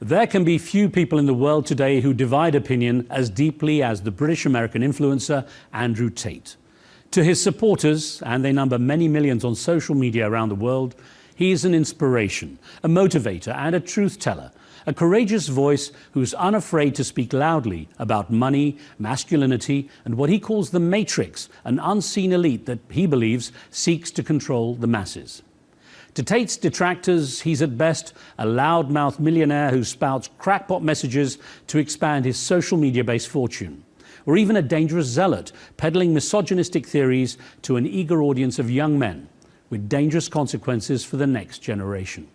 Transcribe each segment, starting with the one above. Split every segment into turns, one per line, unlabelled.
There can be few people in the world today who divide opinion as deeply as the British-American influencer Andrew Tate. To his supporters, and they number many millions on social media around the world, he is an inspiration, a motivator and a truth teller, a courageous voice who's unafraid to speak loudly about money, masculinity, and what he calls the matrix, an unseen elite that he believes seeks to control the masses. To Tate's detractors, he's at best a loudmouth millionaire who spouts crackpot messages to expand his social media-based fortune, or even a dangerous zealot peddling misogynistic theories to an eager audience of young men, with dangerous consequences for the next generation.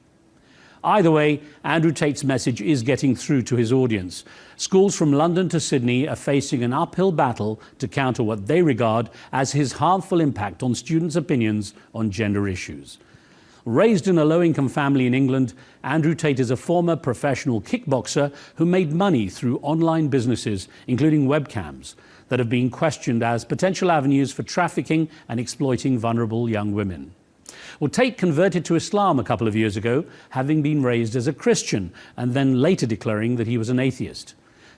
Either way, Andrew Tate's message is getting through to his audience. Schools from London to Sydney are facing an uphill battle to counter what they regard as his harmful impact on students' opinions on gender issues. Raised in a low-income family in England, Andrew Tate is a former professional kickboxer who made money through online businesses, including webcams, that have been questioned as potential avenues for trafficking and exploiting vulnerable young women. Well, Tate converted to Islam a couple of years ago, having been raised as a Christian, and then later declaring that he was an atheist.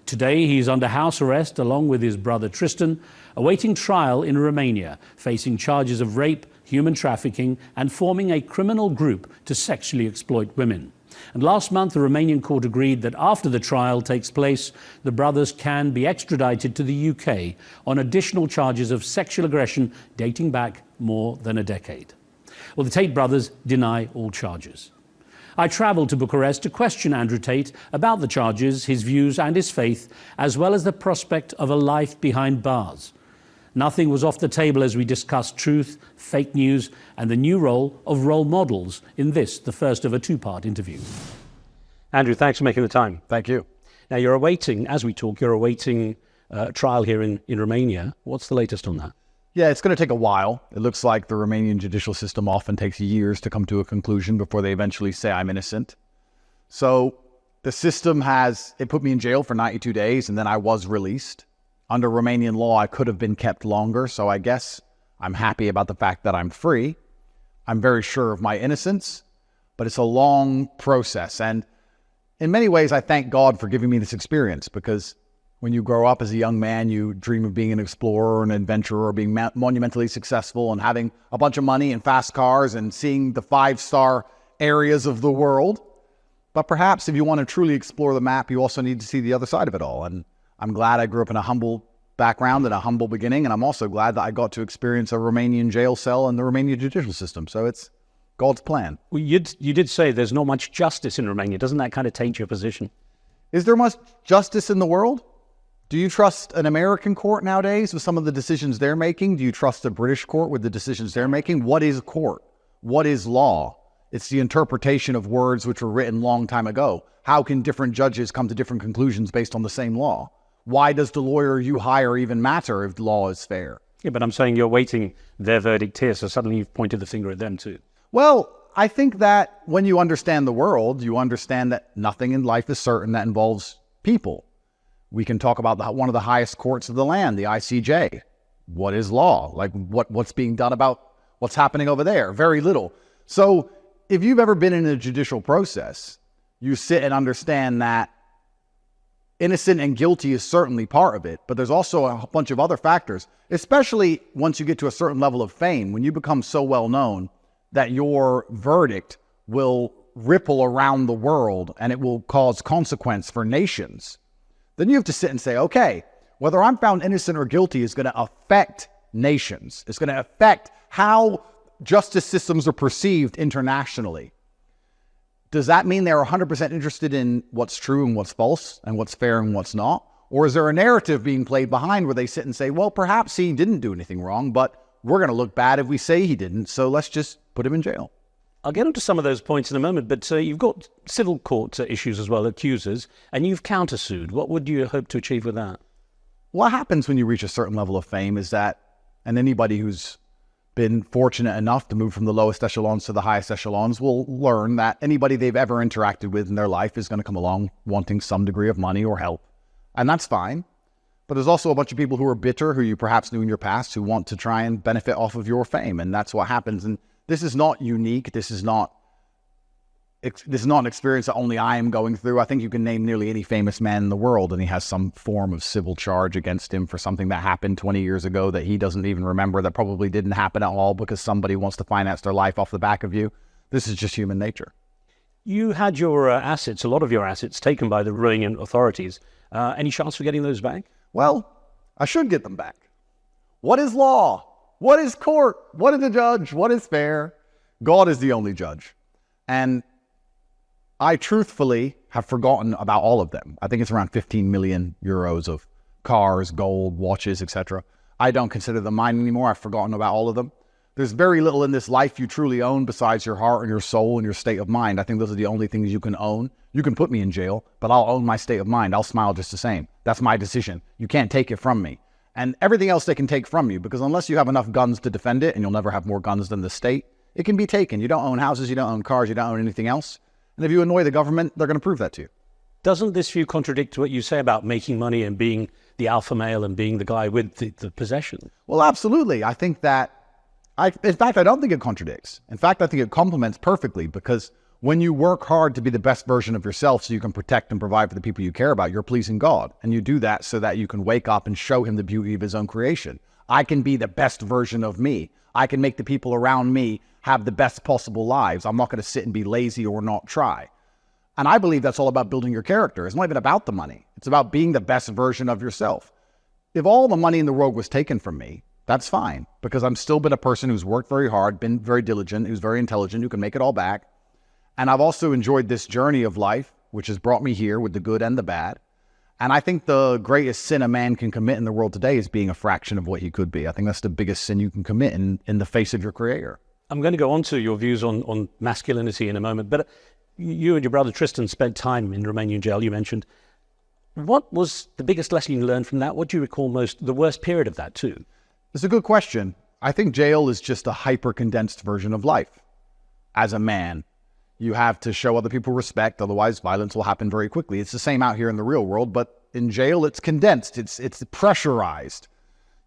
Today, he's under house arrest along with his brother Tristan, awaiting trial in Romania, facing charges of rape, human trafficking, and forming a criminal group to sexually exploit women. And last month, the Romanian court agreed that after the trial takes place, the brothers can be extradited to the UK on additional charges of sexual aggression dating back more than a decade. Well, the Tate brothers deny all charges. I travelled to Bucharest to question Andrew Tate about the charges, his views and his faith, as well as the prospect of a life behind bars. Nothing was off the table as we discussed truth, fake news, and the new role of role models in this, the first of a two-part interview. Andrew, thanks for making the time.
Thank you.
Now, you're awaiting, as we talk, you're awaiting trial here in Romania. What's the latest on that?
Yeah, it's going to take a while. It looks like the Romanian judicial system often takes years to come to a conclusion before they eventually say I'm innocent. So the system it put me in jail for 92 days and then I was released. Under Romanian law, I could have been kept longer, so I guess I'm happy about the fact that I'm free. I'm very sure of my innocence, but it's a long process. And in many ways, I thank God for giving me this experience, because when you grow up as a young man, you dream of being an explorer, an adventurer, or being monumentally successful and having a bunch of money and fast cars and seeing the 5-star areas of the world. But perhaps if you want to truly explore the map, you also need to see the other side of it all. And I'm glad I grew up in a humble background and a humble beginning. And I'm also glad that I got to experience a Romanian jail cell and the Romanian judicial system. So it's God's plan.
Well, you did say there's not much justice in Romania. Doesn't that kind of taint your position?
Is there much justice in the world? Do you trust an American court nowadays with some of the decisions they're making? Do you trust a British court with the decisions they're making? What is a court? What is law? It's the interpretation of words which were written long time ago. How can different judges come to different conclusions based on the same law? Why does the lawyer you hire even matter if the law is fair?
Yeah, but I'm saying you're waiting their verdict here, so suddenly you've pointed the finger at them too.
Well, I think that when you understand the world, you understand that nothing in life is certain that involves people. We can talk about one of the highest courts of the land, the ICJ. What is law? Like what's being done about what's happening over there? Very little. So if you've ever been in a judicial process, you sit and understand that innocent and guilty is certainly part of it, but there's also a bunch of other factors, especially once you get to a certain level of fame, when you become so well known that your verdict will ripple around the world and it will cause consequence for nations. Then you have to sit and say, okay, whether I'm found innocent or guilty is going to affect nations. It's going to affect how justice systems are perceived internationally. Does that mean they're 100% interested in what's true and what's false and what's fair and what's not? Or is there a narrative being played behind where they sit and say, well, perhaps he didn't do anything wrong, but we're going to look bad if we say he didn't, so let's just put him in jail.
I'll get onto some of those points in a moment, but you've got civil court issues as well, accusers, and you've countersued. What would you hope to achieve with that?
What happens when you reach a certain level of fame is that, and anybody who's been fortunate enough to move from the lowest echelons to the highest echelons will learn that anybody they've ever interacted with in their life is going to come along wanting some degree of money or help. And that's fine. But there's also a bunch of people who are bitter, who you perhaps knew in your past, who want to try and benefit off of your fame. And that's what happens. And this is not unique. It's this is not an experience that only I am going through. I think you can name nearly any famous man in the world, and he has some form of civil charge against him for something that happened 20 years ago that he doesn't even remember, that probably didn't happen at all because somebody wants to finance their life off the back of you. This is just human nature.
You had your assets, a lot of your assets, taken by the Romanian authorities. Any chance for getting those back?
Well, I should get them back. What is law? What is court? What is a judge? What is fair? God is the only judge. And I truthfully have forgotten about all of them. I think it's around 15 million euros of cars, gold, watches, etc. I don't consider them mine anymore. I've forgotten about all of them. There's very little in this life you truly own besides your heart and your soul and your state of mind. I think those are the only things you can own. You can put me in jail, but I'll own my state of mind. I'll smile just the same. That's my decision. You can't take it from me. And everything else they can take from you, because unless you have enough guns to defend it, and you'll never have more guns than the state, it can be taken. You don't own houses, you don't own cars, you don't own anything else. And if you annoy the government, they're going to prove that to you.
Doesn't this view contradict what you say about making money and being the alpha male and being the guy with the possession?
Well, absolutely. I think that, in fact, I don't think it contradicts. In fact, I think it complements perfectly, because when you work hard to be the best version of yourself so you can protect and provide for the people you care about, you're pleasing God. And you do that so that you can wake up and show him the beauty of his own creation. I can be the best version of me. I can make the people around me have the best possible lives. I'm not going to sit and be lazy or not try. And I believe that's all about building your character. It's not even about the money. It's about being the best version of yourself. If all the money in the world was taken from me, that's fine, because I'm still been a person who's worked very hard, been very diligent, who's very intelligent, who can make it all back. And I've also enjoyed this journey of life, which has brought me here with the good and the bad. And I think the greatest sin a man can commit in the world today is being a fraction of what he could be. I think that's the biggest sin you can commit in the face of your creator.
I'm going to go on to your views on masculinity in a moment, but you and your brother Tristan spent time in Romanian jail, you mentioned. What was the biggest lesson you learned from that? What do you recall most, the worst period of that too?
It's a good question. I think jail is just a hyper-condensed version of life. As a man, you have to show other people respect, otherwise violence will happen very quickly. It's the same out here in the real world, but in jail it's condensed, it's pressurized.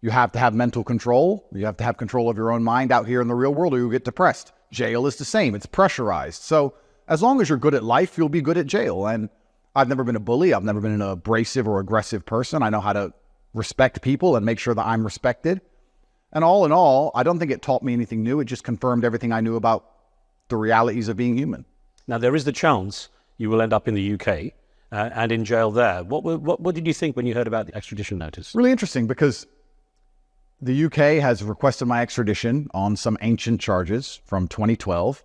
You have to have mental control. You have to have control of your own mind out here in the real world, or you'll get depressed. Jail is the same. It's pressurized. So as long as you're good at life, you'll be good at jail. And I've never been a bully. I've never been an abrasive or aggressive person. I know how to respect people and make sure that I'm respected. And all in all, I don't think it taught me anything new. It just confirmed everything I knew about the realities of being human.
Now, there is the chance you will end up in the UK and in jail there. What did you think when you heard about the extradition notice?
Really interesting, because the UK has requested my extradition on some ancient charges from 2012.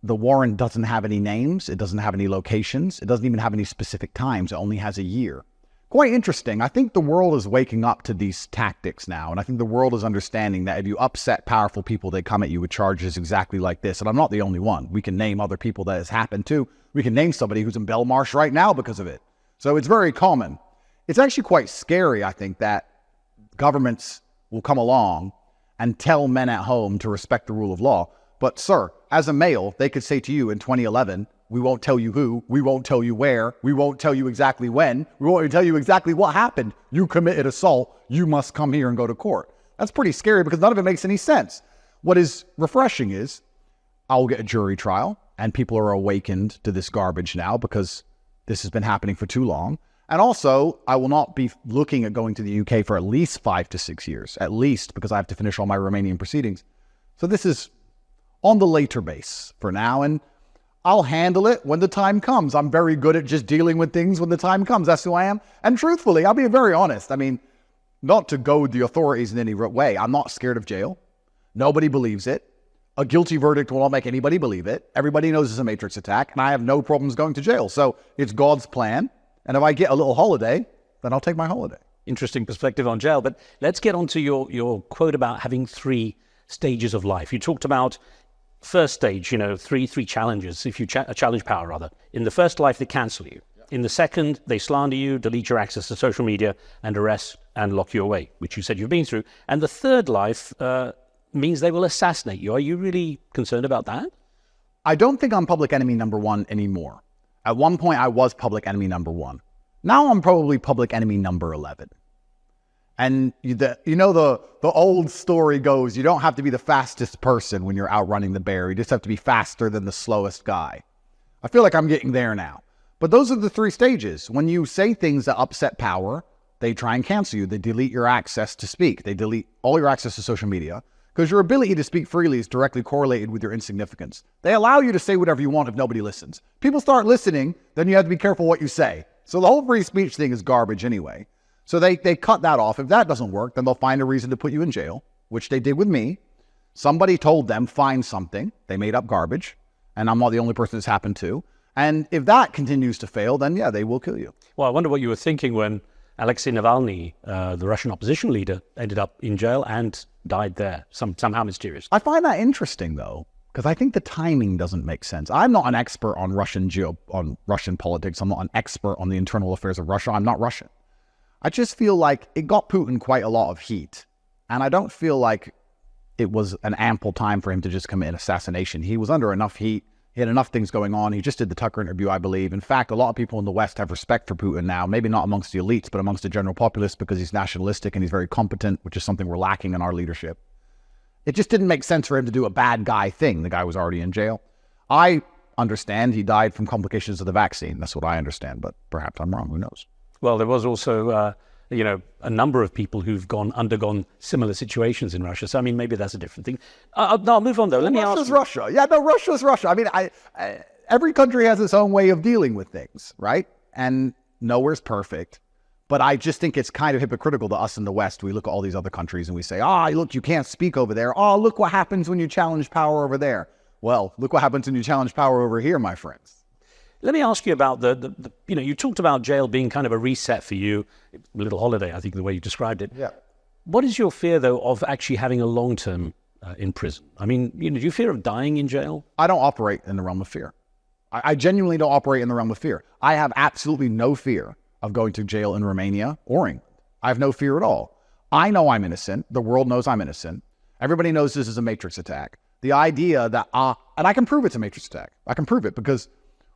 The warrant doesn't have any names. It doesn't have any locations. It doesn't even have any specific times. It only has a year. Quite interesting. I think the world is waking up to these tactics now. And I think the world is understanding that if you upset powerful people, they come at you with charges exactly like this. And I'm not the only one. We can name other people that has happened to. We can name somebody who's in Belmarsh right now because of it. So it's very common. It's actually quite scary, I think, that governments will come along and tell men at home to respect the rule of law. But sir, as a male, they could say to you in 2011, we won't tell you who, we won't tell you where, we won't tell you exactly when, we won't even tell you exactly what happened. You committed assault, you must come here and go to court. That's pretty scary, because none of it makes any sense. What is refreshing is I'll get a jury trial, and people are awakened to this garbage now because this has been happening for too long. And also, I will not be looking at going to the UK for at least 5 to 6 years, at least, because I have to finish all my Romanian proceedings. So this is on the later base for now, and I'll handle it when the time comes. I'm very good at just dealing with things when the time comes. That's who I am. And truthfully, I'll be very honest. I mean, not to goad the authorities in any way, I'm not scared of jail. Nobody believes it. A guilty verdict will not make anybody believe it. Everybody knows it's a matrix attack, and I have no problems going to jail. So it's God's plan. And if I get a little holiday, then I'll take my holiday.
Interesting perspective on jail. But let's get on to your quote about having 3 stages of life. You talked about first stage, three challenges, if you challenge power, rather. In the first life, they cancel you. In the second, they slander you, delete your access to social media, and arrest and lock you away, which you said you've been through. And the third life means they will assassinate you. Are you really concerned about that?
I don't think I'm public enemy number 1 anymore. At one point, I was public enemy number 1. Now I'm probably public enemy number 11. And the old story goes, you don't have to be the fastest person when you're outrunning the bear. You just have to be faster than the slowest guy. I feel like I'm getting there now. But those are the 3 stages. When you say things that upset power, they try and cancel you. They delete your access to speak. They delete all your access to social media because your ability to speak freely is directly correlated with your insignificance. They allow you to say whatever you want if nobody listens. People start listening, then you have to be careful what you say. So the whole free speech thing is garbage anyway. So they cut that off. If that doesn't work, then they'll find a reason to put you in jail, which they did with me. Somebody told them, find something. They made up garbage, and I'm not the only person this happened to. And if that continues to fail, then yeah, they will kill you.
Well, I wonder what you were thinking when Alexei Navalny, the Russian opposition leader, ended up in jail and died there, somehow mysterious.
I find that interesting, though, because I think the timing doesn't make sense. I'm not an expert on Russian politics. I'm not an expert on the internal affairs of Russia. I'm not Russian. I just feel like it got Putin quite a lot of heat, and I don't feel like it was an ample time for him to just commit an assassination. He was under enough heat. He had enough things going on. He just did the Tucker interview, I believe. In fact, a lot of people in the West have respect for Putin now, maybe not amongst the elites, but amongst the general populace because he's nationalistic and he's very competent, which is something we're lacking in our leadership. It just didn't make sense for him to do a bad guy thing. The guy was already in jail. I understand he died from complications of the vaccine. That's what I understand, but perhaps I'm wrong. Who knows?
Well, there was also, a number of people who've undergone similar situations in Russia. So, I mean, maybe that's a different thing. No, I'll move on, though. Let me ask
Russia's Russia. Yeah, no, Russia's Russia. I mean, every country has its own way of dealing with things, right? And nowhere's perfect. But I just think it's kind of hypocritical to us in the West. We look at all these other countries and we say, look, you can't speak over there. Oh, look what happens when you challenge power over there. Well, look what happens when you challenge power over here, my friends.
Let me ask you about you talked about jail being kind of a reset for you, a little holiday, I think, the way you described it.
Yeah.
What is your fear, though, of actually having a long term in prison? I mean, do you fear of dying in jail?
I don't operate in the realm of fear. I genuinely don't operate in the realm of fear. I have absolutely no fear of going to jail in Romania or England. I have no fear at all. I know I'm innocent. The world knows I'm innocent. Everybody knows this is a matrix attack. The idea that, and I can prove it's a matrix attack. I can prove it because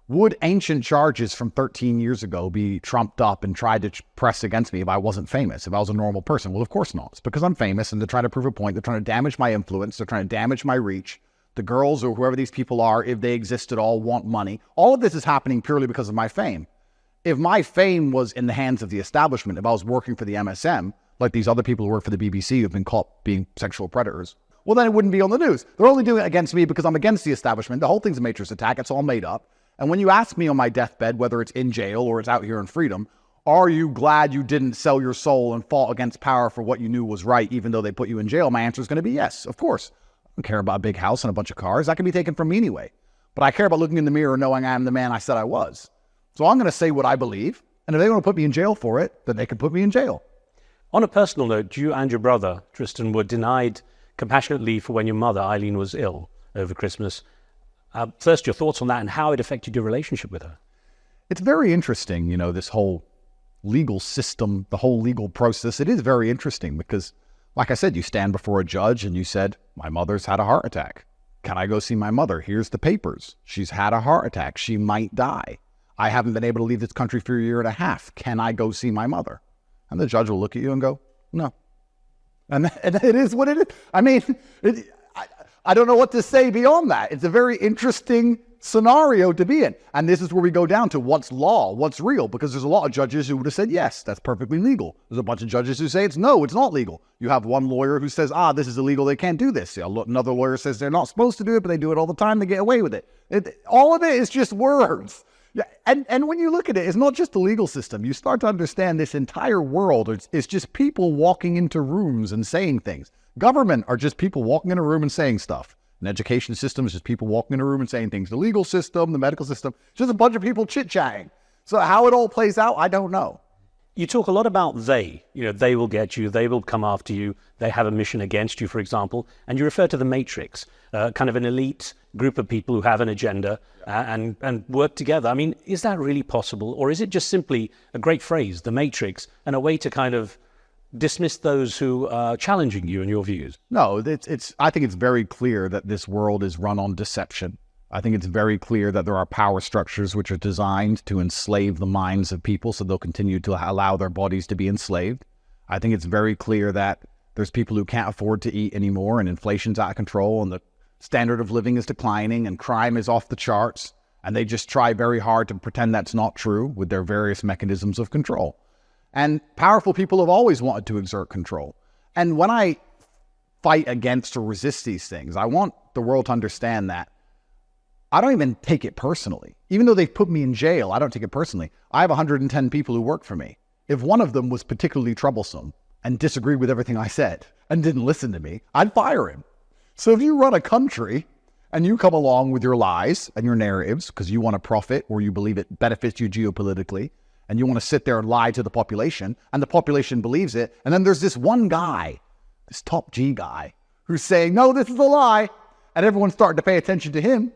would ancient charges from 13 years ago be trumped up and tried to press against me if I wasn't famous, if I was a normal person? Well, of course not. It's because I'm famous and they're trying to prove a point. They're trying to damage my influence. They're trying to damage my reach. The girls or whoever these people are, if they exist at all, want money. All of this is happening purely because of my fame. If my fame was in the hands of the establishment, if I was working for the MSM, like these other people who work for the BBC who've been caught being sexual predators, well, then it wouldn't be on the news. They're only doing it against me because I'm against the establishment. The whole thing's a matrix attack. It's all made up. And when you ask me on my deathbed, whether it's in jail or it's out here in freedom, are you glad you didn't sell your soul and fought against power for what you knew was right, even though they put you in jail? My answer is going to be yes, of course. I don't care about a big house and a bunch of cars. That can be taken from me anyway. But I care about looking in the mirror and knowing I am the man I said I was. So I'm going to say what I believe. And if they want to put me in jail for it, then they can put me in jail.
On a personal note, you and your brother, Tristan, were denied compassionate leave for when your mother, Eileen, was ill over Christmas. First, your thoughts on that and how it affected your relationship with her.
It's very interesting, this whole legal system, the whole legal process. It is very interesting because, like I said, you stand before a judge and you said, my mother's had a heart attack. Can I go see my mother? Here's the papers. She's had a heart attack. She might die. I haven't been able to leave this country for a year and a half. Can I go see my mother? And the judge will look at you and go, no. And it is what it is. I mean, I don't know what to say beyond that. It's a very interesting scenario to be in. And this is where we go down to what's law, what's real, because there's a lot of judges who would have said, yes, that's perfectly legal. There's a bunch of judges who say it's not legal. You have one lawyer who says, this is illegal, they can't do this. Another lawyer says they're not supposed to do it, but they do it all the time, they get away with it. All of it is just words. Yeah, and when you look at it, it's not just the legal system. You start to understand this entire world. It's just people walking into rooms and saying things. Government are just people walking in a room and saying stuff. An education system is just people walking in a room and saying things. The legal system, the medical system, just a bunch of people chit-chatting. So how it all plays out, I don't know.
You talk a lot about they. They will get you, they will come after you, they have a mission against you, for example. And you refer to the Matrix, kind of an elite group of people who have an agenda and work together. I mean, is that really possible? Or is it just simply a great phrase, the Matrix, and a way to kind of dismiss those who are challenging you and your views?
No, I think it's very clear that this world is run on deception. I think it's very clear that there are power structures which are designed to enslave the minds of people so they'll continue to allow their bodies to be enslaved. I think it's very clear that there's people who can't afford to eat anymore and inflation's out of control and the standard of living is declining and crime is off the charts And they just try very hard to pretend that's not true with their various mechanisms of control. And powerful people have always wanted to exert control. And when I fight against or resist these things, I want the world to understand that I don't even take it personally. Even though they've put me in jail, I don't take it personally. I have 110 people who work for me. If one of them was particularly troublesome and disagreed with everything I said and didn't listen to me, I'd fire him. So if you run a country and you come along with your lies and your narratives because you want to profit or you believe it benefits you geopolitically, and you want to sit there and lie to the population, and the population believes it, and then there's this one guy, this top G guy, who's saying, no, this is a lie, and everyone's starting to pay attention to him,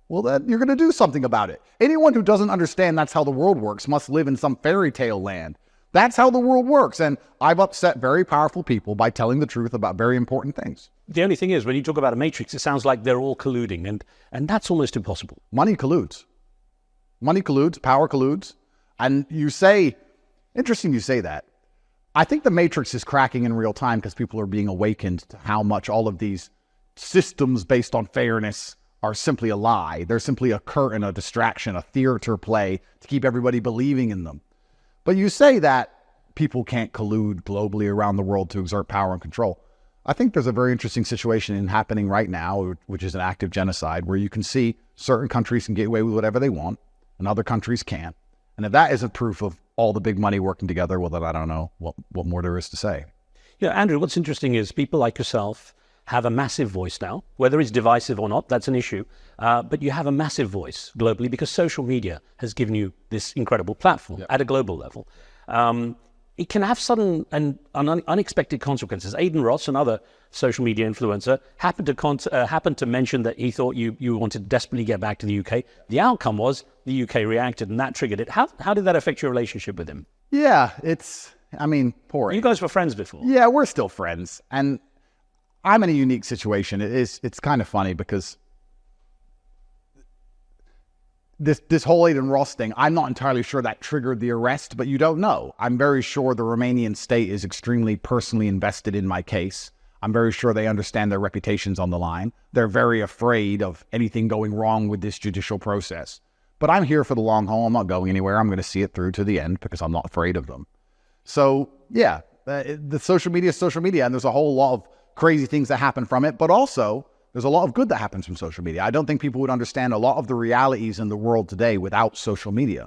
well, then you're going to do something about it. Anyone who doesn't understand that's how the world works must live in some fairy tale land. That's how the world works, and I've upset very powerful people by telling the truth about very important things.
The only thing is, when you talk about a matrix, it sounds like they're all colluding, and that's almost impossible.
Money colludes. Money colludes, power colludes. And you say, interesting you say that. I think the matrix is cracking in real time because people are being awakened to how much all of these systems based on fairness are simply a lie. They're simply a curtain, a distraction, a theater play to keep everybody believing in them. But you say that people can't collude globally around the world to exert power and control. I think there's a very interesting situation happening right now, which is an active genocide, where you can see certain countries can get away with whatever they want and other countries can't. And if that isn't proof of all the big money working together, well, then I don't know what more there is to say.
Yeah, Andrew, what's interesting is people like yourself have a massive voice now. Whether it's divisive or not, that's an issue. But you have a massive voice globally because social media has given you this incredible platform at a global level. It can have sudden and unexpected consequences. Aidan Ross, another social media influencer, happened to mention that he thought you wanted to desperately get back to the UK. The outcome was the UK reacted, and that triggered it. How did that affect your relationship with him?
Yeah, poor.
You guys were friends before.
Yeah, we're still friends, and I'm in a unique situation. It's kind of funny because this whole Aidan Ross thing, I'm not entirely sure that triggered the arrest, but you don't know. I'm very sure the Romanian state is extremely personally invested in my case. I'm very sure they understand their reputation's on the line. They're very afraid of anything going wrong with this judicial process. But I'm here for the long haul. I'm not going anywhere. I'm going to see it through to the end because I'm not afraid of them. So, yeah, the social media is social media, and there's a whole lot of crazy things that happen from it, but also there's a lot of good that happens from social media. I don't think people would understand a lot of the realities in the world today without social media.